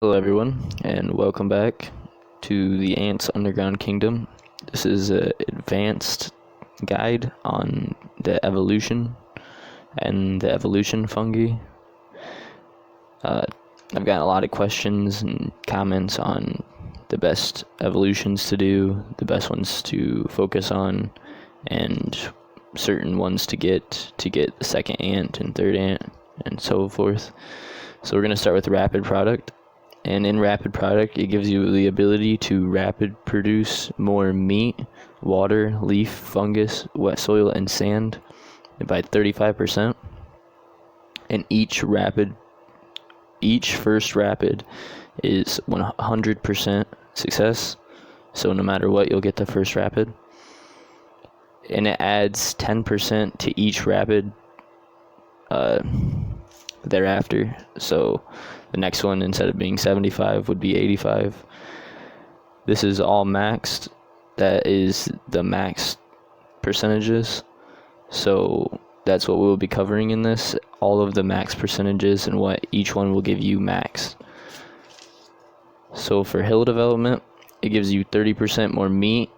Hello, everyone, and welcome back to the Ants Underground Kingdom. This is an advanced guide on the evolution and the evolution fungi. I've gotten a lot of questions and comments on the best evolutions to do, the best ones to focus on, and certain ones to get the second ant and third ant and so forth. So we're going to start with rapid product. And in rapid product, it gives you the ability to rapid produce more meat, water, leaf, fungus, wet soil, and sand by 35%. And each first rapid is 100% success. So no matter what, you'll get the first rapid. And it adds 10% to each rapid thereafter. So the next one, instead of being 75, would be 85. This is all maxed. That is the max percentages. So that's what we'll be covering in this. All of the max percentages and what each one will give you max. So for hill development, it gives you 30% more meat,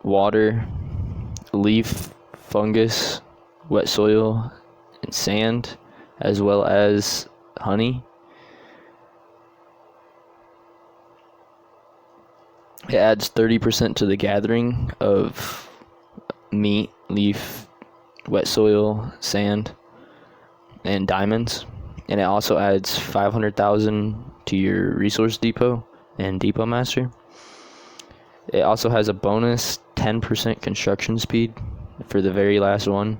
water, leaf, fungus, wet soil, and sand, as well as honey. It adds 30% to the gathering of meat, leaf, wet soil, sand, and diamonds. And it also adds 500,000 to your resource depot and depot master. It also has a bonus 10% construction speed for the very last one.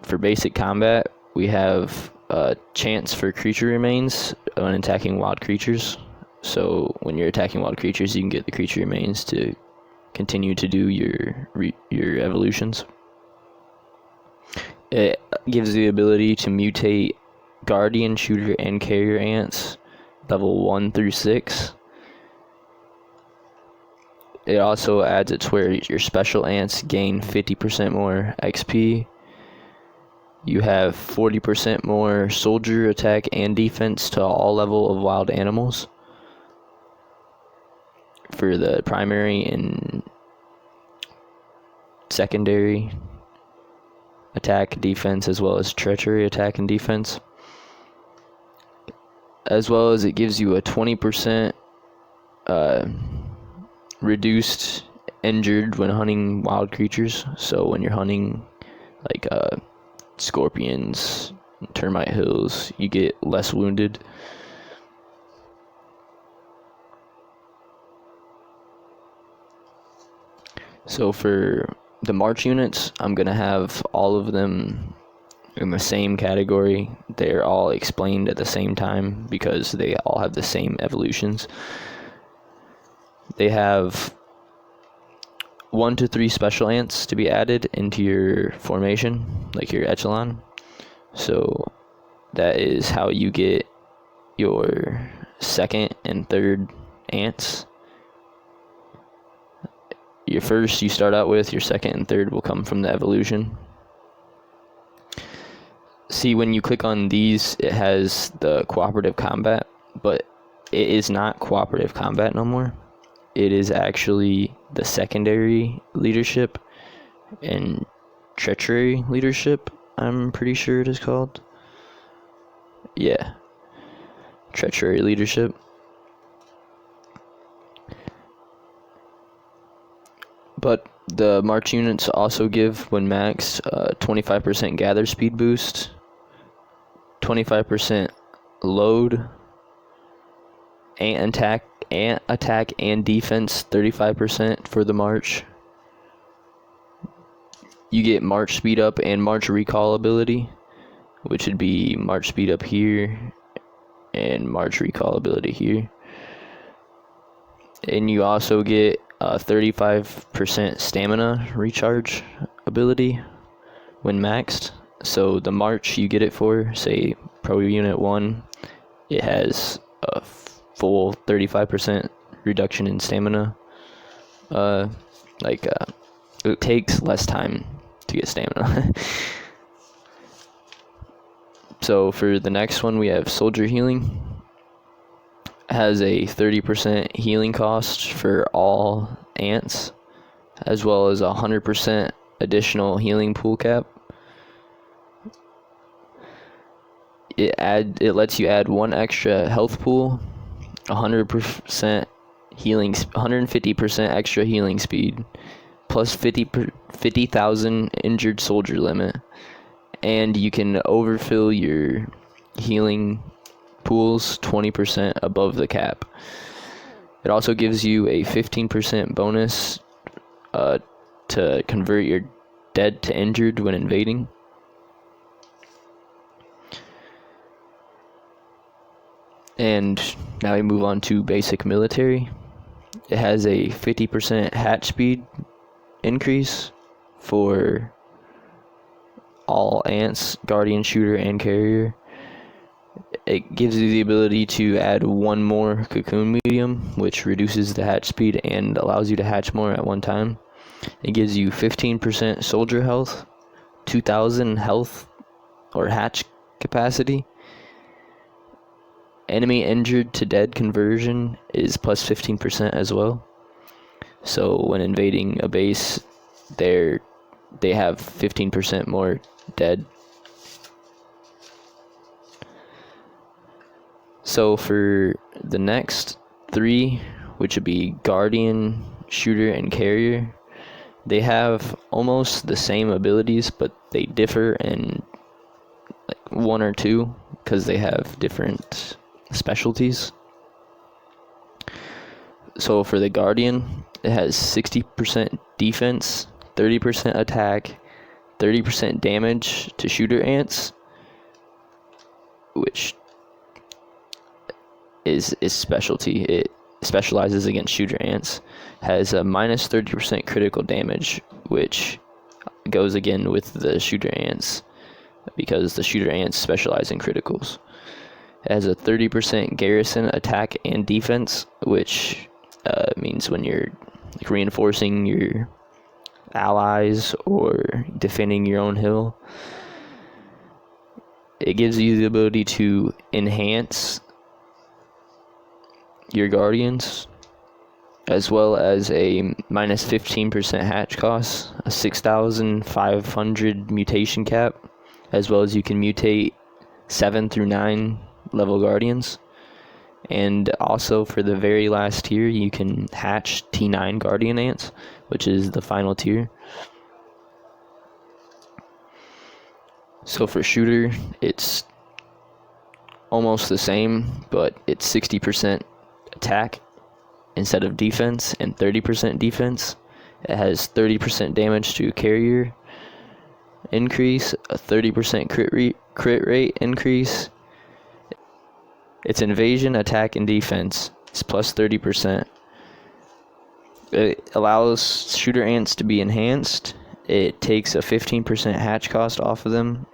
For basic combat, we have a chance for creature remains when attacking wild creatures. So when you're attacking wild creatures, you can get the creature remains to continue to do your evolutions. It gives the ability to mutate guardian, shooter, and carrier ants level 1 through 6. It also adds it to where your special ants gain 50% more XP. You have 40% more soldier attack and defense to all level of wild animals for the primary and secondary attack, defense, as well as treachery attack and defense. As well as it gives you a 20% reduced injured when hunting wild creatures. So when you're hunting like scorpions, termite hills, you get less wounded. So for the March units, I'm going to have all of them in the same category. They're all explained at the same time because they all have the same evolutions. They have 1 to 3 special ants to be added into your formation, like your echelon. So that is how you get your second and third ants. Your first you start out with, your second and third will come from the evolution. See, when you click on these, it has the cooperative combat, but it is not cooperative combat no more. It is actually the secondary leadership and treachery leadership, I'm pretty sure it is called. Yeah, treachery leadership. But the March units also give, when maxed, 25% gather speed boost, 25% load, ant attack and defense 35% for the March. You get March speed up and March recall ability, which would be March speed up here and March recall ability here. And you also get 35% stamina recharge ability when maxed. So the March you get it for, say, Pro Unit 1, it has a full 35% reduction in stamina. It takes less time to get stamina. So for the next one, we have Soldier Healing. Has a 30% healing cost for all ants, as well as 100% additional healing pool cap. It lets you add one extra health pool, 100% healing, 150% extra healing speed, plus 50,000 injured soldier limit, and you can overfill your healing pools 20% above the cap. It also gives you a 15% bonus to convert your dead to injured when invading. And now we move on to basic military. It has a 50% hatch speed increase for all ants, guardian, shooter, and carrier. It gives you the ability to add one more cocoon medium, which reduces the hatch speed and allows you to hatch more at one time. It gives you 15% soldier health, 2,000 health or hatch capacity. Enemy injured to dead conversion is plus 15% as well. So when invading a base, they have 15% more dead. So for the next three, which would be Guardian, Shooter, and Carrier, they have almost the same abilities, but they differ in like one or two because they have different specialties. So for the Guardian, it has 60% defense, 30% attack, 30% damage to shooter ants, which is specialty. It specializes against shooter ants. Has a minus 30% critical damage, which goes again with the shooter ants because the shooter ants specialize in criticals. It has a 30% garrison attack and defense, which means when you're like reinforcing your allies or defending your own hill. It gives you the ability to enhance your guardians, as well as a minus 15% hatch cost, a 6,500 mutation cap, as well as you can mutate 7 through 9 level guardians. And also for the very last tier, you can hatch T9 guardian ants, which is the final tier. So for shooter, it's almost the same, but it's 60% attack instead of defense and 30% defense. It has 30% damage to carrier increase, a 30% crit rate increase. Its invasion, attack, and defense is plus 30%. It allows shooter ants to be enhanced. It takes a 15% hatch cost off of them.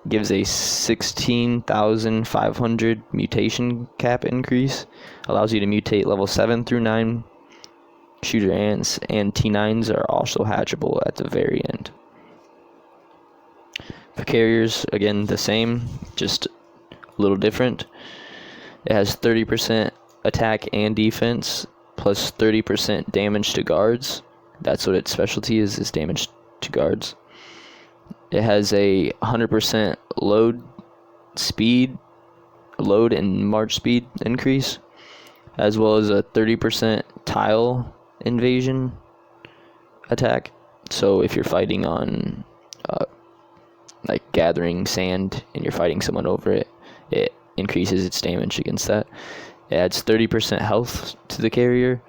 Gives a 16,500 mutation cap increase. Allows you to mutate level 7 through 9 shooter ants, and T9s are also hatchable at the very end. For carriers, again, the same, just a little different. It has 30% attack and defense, plus 30% damage to guards. That's what its specialty is damage to guards. It has a 100% load and march speed increase, as well as a 30% tile invasion attack. So if you're fighting on like gathering sand and you're fighting someone over it, it increases its damage against that. It adds 30% health to the carrier.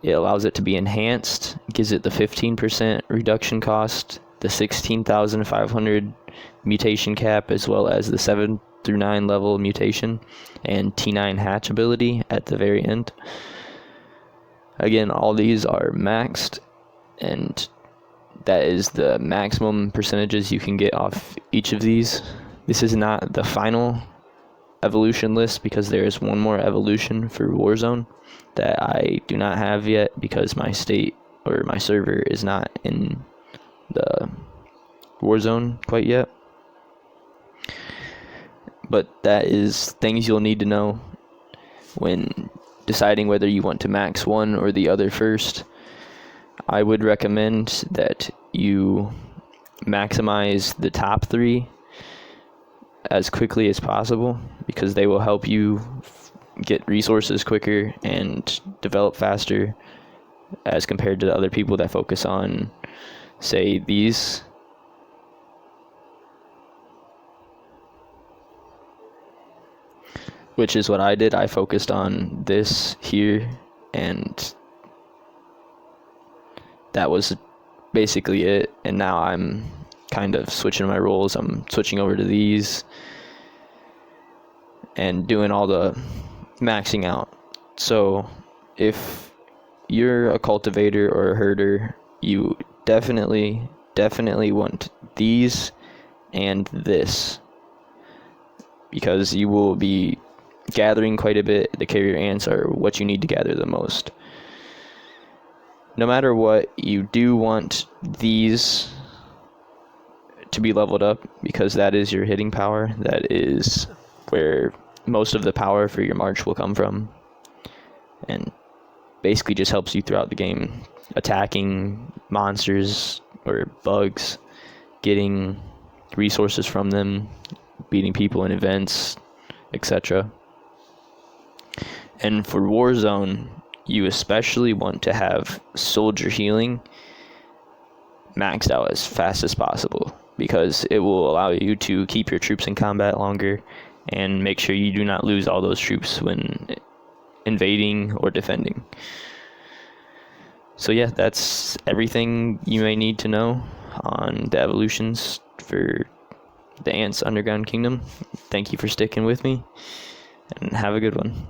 It allows it to be enhanced, gives it the 15% reduction cost, the 16,500 mutation cap, as well as the 7 through 9 level mutation and T9 hatch ability at the very end. Again, all these are maxed, and that is the maximum percentages you can get off each of these. This is not the final evolution list because there is one more evolution for Warzone that I do not have yet because my state or my server is not in the Warzone quite yet. But that is things you'll need to know when deciding whether you want to max one or the other first. I would recommend that you maximize the top 3 as quickly as possible, because they will help you get resources quicker and develop faster as compared to the other people that focus on, say, these. Which is what I did. I focused on this here, and that was basically it. And now I'm kind of switching my roles. I'm switching over to these and doing all the maxing out. So if you're a cultivator or a herder, you definitely want these and this, because you will be gathering quite a bit. The carrier ants are what you need to gather the most. No matter what, you do want these to be leveled up, because that is your hitting power. That is where most of the power for your march will come from, and basically just helps you throughout the game, attacking monsters or bugs, getting resources from them, beating people in events, etc. And for Warzone, you especially want to have soldier healing maxed out as fast as possible, because it will allow you to keep your troops in combat longer and make sure you do not lose all those troops when invading or defending. So yeah, that's everything you may need to know on the evolutions for the Ants Underground Kingdom. Thank you for sticking with me, and have a good one.